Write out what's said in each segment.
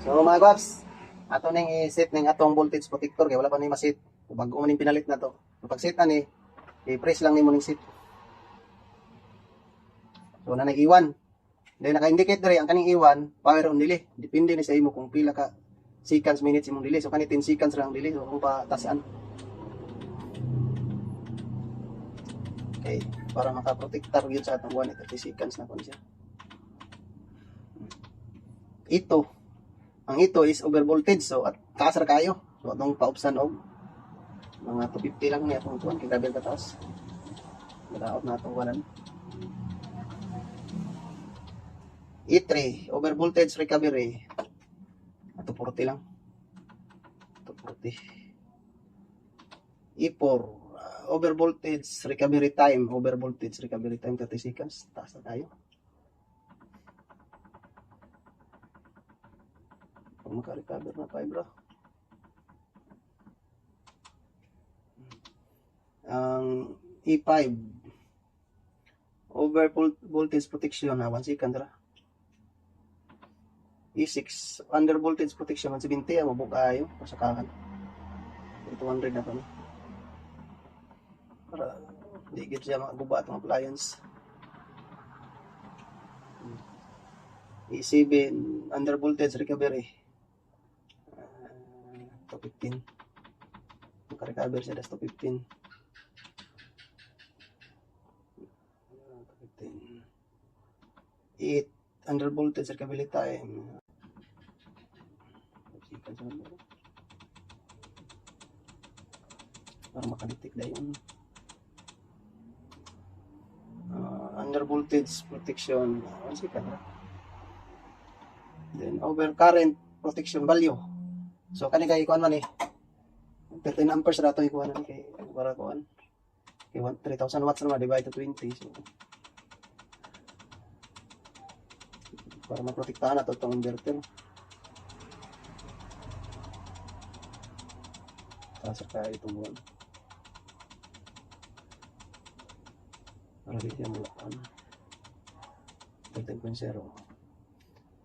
So mga guwaps, ato ning i-set ning atong voltage protector kay wala pa ni ma-set. Bago man ning pinalit na to. So pag set na ni, i-press lang nimo ning set. So na nag-iwan. Then naka-indicate diri ang kaning iwan, power on delay. Depende ni sa imo kung pila ka seconds minutes imong delay. So kani 10 seconds lang delay so kung patasan. Okay, para maka-protector gyud sa atong 130 seconds na kon siya. Ito, ang ito is over voltage so at taas ra kayo. So atong paupsan og mga 250 lang niya itong tuwan kay grabe ka taas. Nadaot na itong wanan. E3 over voltage recovery 240 lang. 240. E4 over voltage recovery time 30 seconds. Taas na tayo. Kung maka-recover na tayo bro. Ang E5 over voltage protection 1 second ra. E6 under voltage protection 170 mabuka ayo pasakahan. 200 na pa no. Para di gid siya maguba atong appliance. E7 under voltage recovery 215. Maka-recover siya das 215. 8 under voltage recovery time para makalitik na yun. Under voltage protection 1 second. Then over current protection value. So kani kay kuan man 13 amperes ra to ikuan kay para kuan. Kay 3000 watts na divide to 20 so para maprotektahan nato itong inverter. Taas kaya itong buwan. Para di siya mulakan. 13.0.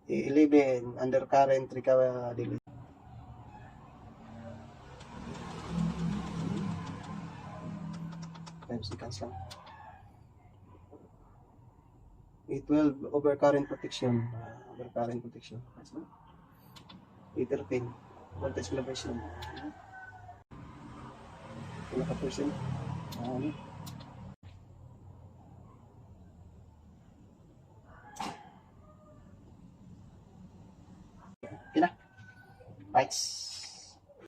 E11 undercurrent recovery delay. Seconds lang. E12 overcurrent protection. Overcurrent protection. E13 voltage elevation. Ilang ka percent? Okay na. Right.